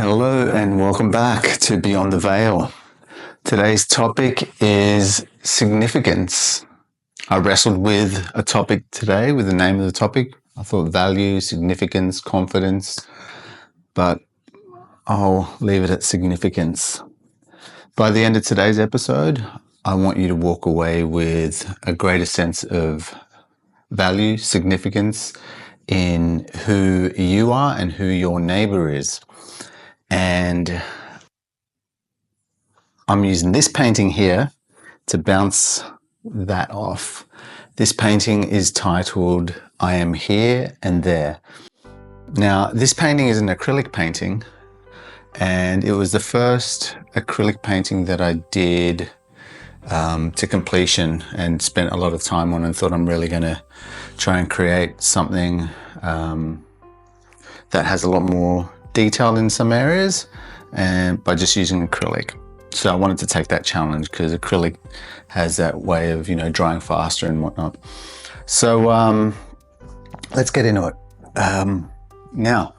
Hello and welcome back to Beyond the Veil. Today's topic is significance. I wrestled with a topic today, with the name of the topic. I thought value, significance, confidence, but I'll leave it at significance. By the end of today's episode, I want you to walk away with a greater sense of value, significance in who you are and who your neighbor is. And I'm using this painting here to bounce that off. This painting is titled, I Am Here and There. Now, this painting is an acrylic painting, and it was the first acrylic painting that I did to completion and spent a lot of time on, and thought I'm really going to try and create something that has a lot more detail in some areas, and by just using acrylic. So I wanted to take that challenge because acrylic has that way of, drying faster and whatnot. So let's get into it. Now,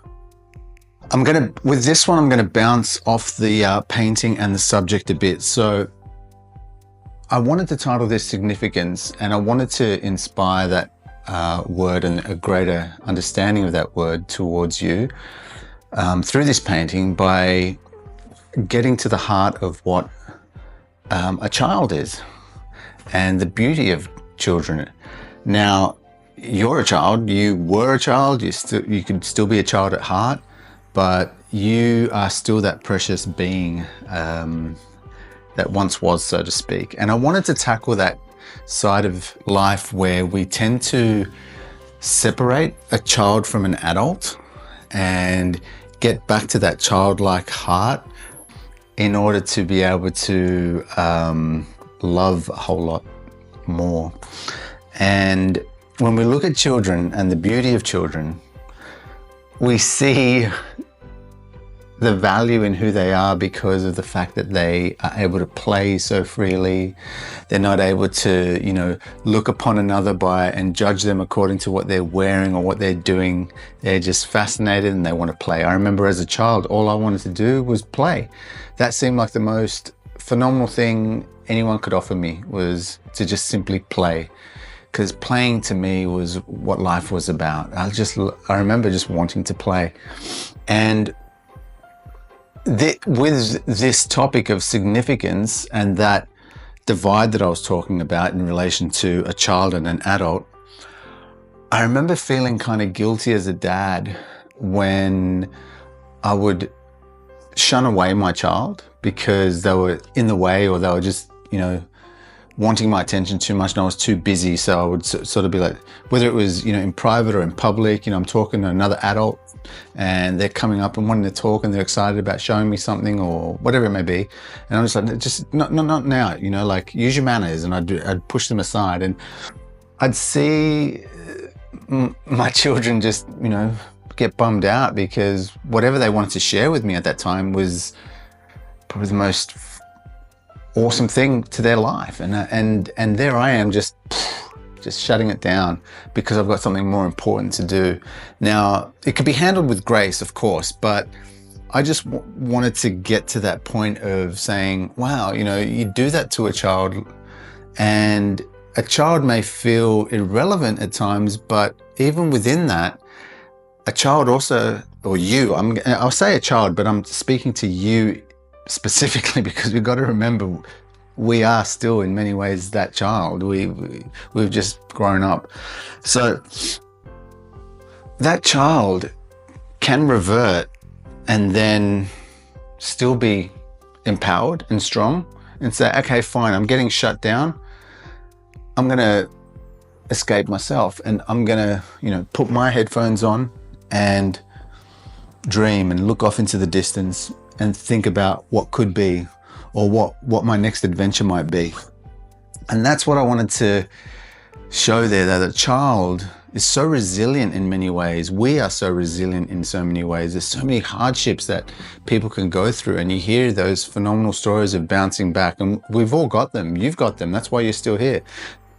with this one, I'm going to bounce off the painting and the subject a bit. So I wanted to title this Significance, and I wanted to inspire that word and a greater understanding of that word towards you through this painting by getting to the heart of what a child is and the beauty of children. Now, you're a child, you were a child, you could still be a child at heart, but you are still that precious being that once was, so to speak. And I wanted to tackle that side of life where we tend to separate a child from an adult and get back to that childlike heart in order to be able to love a whole lot more. And when we look at children and the beauty of children, we see the value in who they are because of the fact that they are able to play so freely. They're not able to, look upon another and judge them according to what they're wearing or what they're doing. They're just fascinated and they want to play. I remember as a child, all I wanted to do was play. That seemed like the most phenomenal thing anyone could offer me, was to just simply play. Because playing to me was what life was about. I remember just wanting to play. And with this topic of significance and that divide that I was talking about in relation to a child and an adult, I remember feeling kind of guilty as a dad when I would shun away my child because they were in the way, or they were just, wanting my attention too much, and I was too busy. So I would sort of be like, whether it was, in private or in public, I'm talking to another adult and they're coming up and wanting to talk and they're excited about showing me something or whatever it may be. And I'm just like, just not now, like use your manners. And I'd push them aside, and I'd see my children just, get bummed out because whatever they wanted to share with me at that time was probably the most awesome thing to their life. And there I am just shutting it down because I've got something more important to do. Now, it could be handled with grace, of course, but I just wanted to get to that point of saying, wow, you do that to a child, and a child may feel irrelevant at times, but even within that, a child also, or you, I'll say a child, but I'm speaking to you specifically because we've got to remember we are still in many ways that child. We've just grown up. So that child can revert and then still be empowered and strong and say, okay, fine, I'm getting shut down. I'm going to escape myself, and I'm going to, put my headphones on and dream and look off into the distance and think about what could be, or what my next adventure might be. And that's what I wanted to show there, that a child is so resilient in many ways. We are so resilient in so many ways. There's so many hardships that people can go through, and you hear those phenomenal stories of bouncing back, and we've all got them. You've got them. That's why you're still here.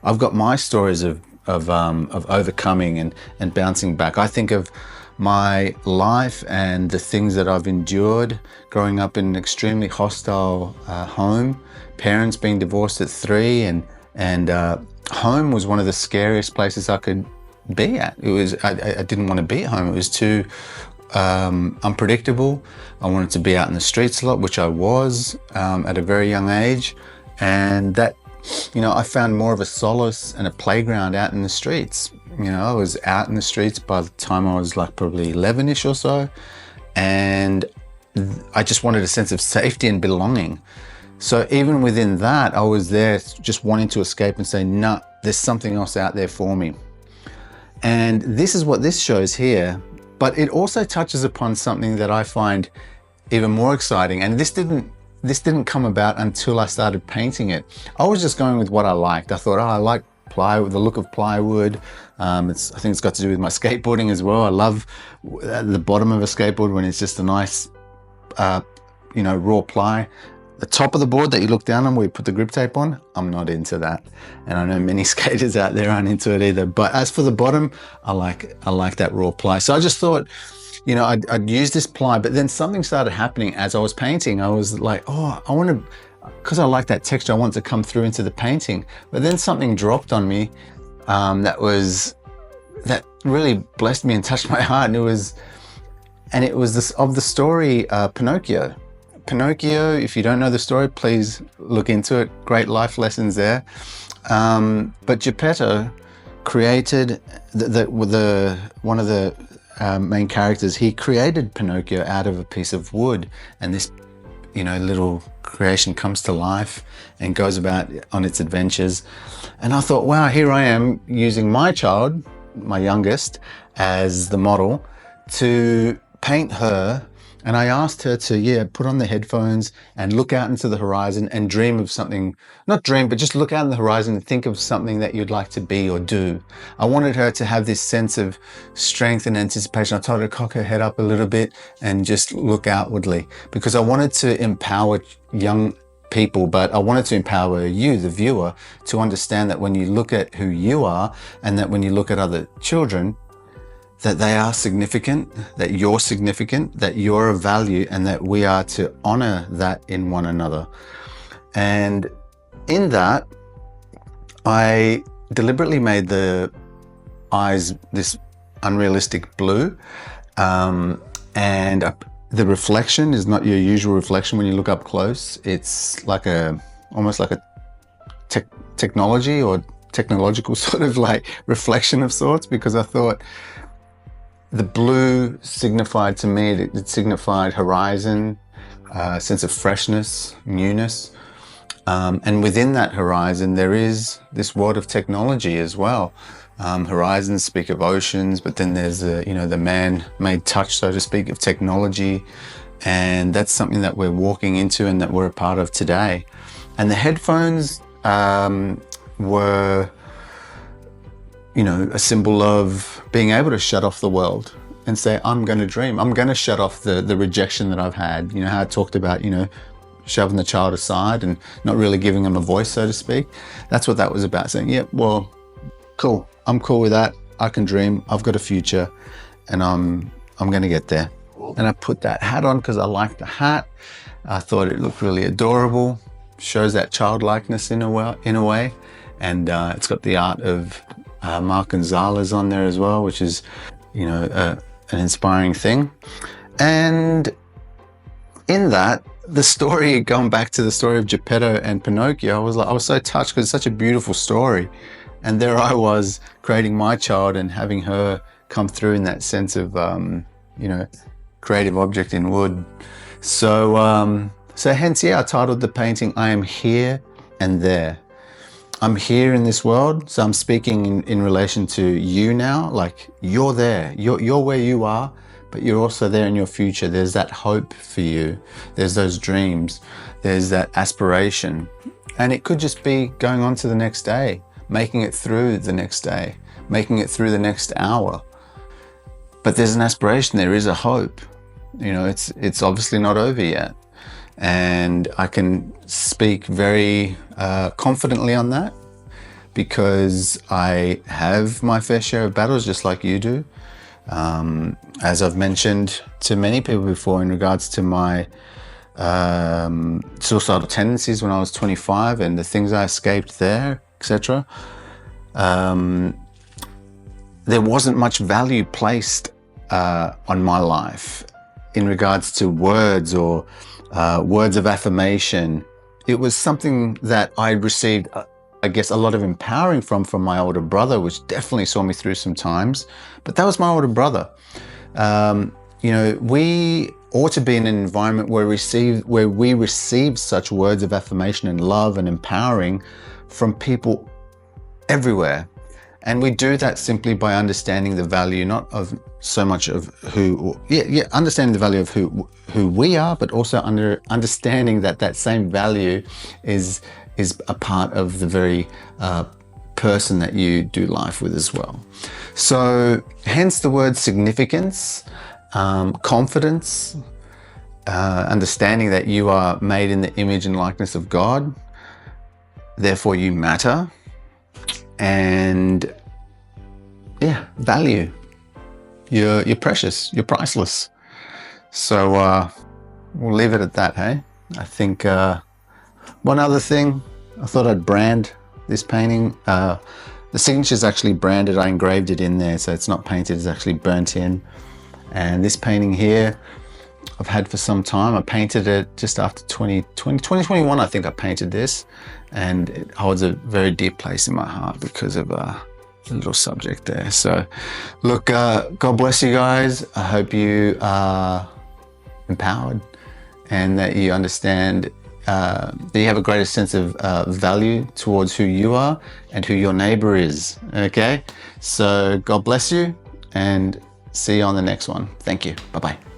I've got my stories of overcoming and bouncing back. I think of my life and the things that I've endured growing up in an extremely hostile home, parents being divorced at 3, and home was one of the scariest places I could be at. It was, I didn't want to be at home. It was too unpredictable. I wanted to be out in the streets a lot, which I was at a very young age. And that, I found more of a solace and a playground out in the streets. I was out in the streets by the time I was like probably 11-ish or so. And I just wanted a sense of safety and belonging. So even within that, I was there just wanting to escape and say, no, there's something else out there for me. And this is what this shows here, but it also touches upon something that I find even more exciting. And this didn't come about until I started painting it. I was just going with what I liked. I thought, I like plywood, the look of plywood. I think it's got to do with my skateboarding as well. I love the bottom of a skateboard when it's just a nice, raw ply. The top of the board that you look down on where you put the grip tape on, I'm not into that. And I know many skaters out there aren't into it either. But as for the bottom, I like that raw ply. So I just thought, I'd use this ply, but then something started happening as I was painting. I was like, because I like that texture, I want to come through into the painting. But then something dropped on me that really blessed me and touched my heart. And it was this of the story Pinocchio. Pinocchio, if you don't know the story, please look into it. Great life lessons there. But Geppetto created one of the main characters. He created Pinocchio out of a piece of wood, and this, little creation comes to life and goes about on its adventures. And I thought, wow, here I am using my child, my youngest, as the model to paint her. And I asked her to, put on the headphones and look out into the horizon and dream of something, not dream, but just look out in the horizon and think of something that you'd like to be or do. I wanted her to have this sense of strength and anticipation. I told her to cock her head up a little bit and just look outwardly, because I wanted to empower young people, but I wanted to empower you, the viewer, to understand that when you look at who you are and that when you look at other children, that they are significant, that you're of value, and that we are to honor that in one another. And in that, I deliberately made the eyes this unrealistic blue, and the reflection is not your usual reflection when you look up close. It's like almost like a technology or technological sort of like reflection of sorts, because I thought, the blue signified to me, it signified horizon, sense of freshness, newness. And within that horizon, there is this world of technology as well. Horizons speak of oceans, but then there's the man-made touch, so to speak, of technology. And that's something that we're walking into and that we're a part of today. And the headphones were a symbol of being able to shut off the world and say, I'm going to dream. I'm going to shut off the rejection that I've had. How I talked about, shoving the child aside and not really giving them a voice, so to speak. That's what that was about, saying, yeah, well, cool. I'm cool with that. I can dream. I've got a future and I'm going to get there. And I put that hat on because I liked the hat. I thought it looked really adorable. Shows that childlikeness in a way. And it's got the art of Mark Gonzalez on there as well, which is, an inspiring thing. And in that, the story, going back to the story of Geppetto and Pinocchio, I was so touched because it's such a beautiful story. And there I was creating my child and having her come through in that sense of, creative object in wood. So hence, I titled the painting, I Am Here and There. I'm here in this world, so I'm speaking in relation to you now, like you're there, you're where you are, but you're also there in your future. There's that hope for you. There's those dreams. There's that aspiration. And it could just be going on to the next day, making it through the next day, making it through the next hour. But there's an aspiration, there is a hope. It's obviously not over yet. And I can speak very confidently on that because I have my fair share of battles just like you do. As I've mentioned to many people before in regards to my suicidal tendencies when I was 25 and the things I escaped there, etc. There wasn't much value placed on my life in regards to words or words of affirmation. It was something that I received, I guess, a lot of empowering from my older brother, which definitely saw me through some times. But that was my older brother. You know, we ought to be in an environment where we receive such words of affirmation and love and empowering from people everywhere. And we do that simply by understanding the value, not of so much of understanding the value of who we are, but also understanding that same value is a part of the very person that you do life with as well. So hence the word significance, confidence, understanding that you are made in the image and likeness of God, therefore you matter, and yeah, value. You're precious, you're priceless. So we'll leave it at that, hey? I think one other thing, I thought I'd brand this painting. The signature is actually branded. I engraved it in there, so it's not painted, it's actually burnt in. And this painting here, I've had for some time. I painted it just after 2021, I think I painted this. And it holds a very deep place in my heart because of a little subject there. So look, God bless you guys. I hope you are empowered and that you understand that you have a greater sense of value towards who you are and who your neighbor is, okay? So God bless you and see you on the next one. Thank you. Bye-bye.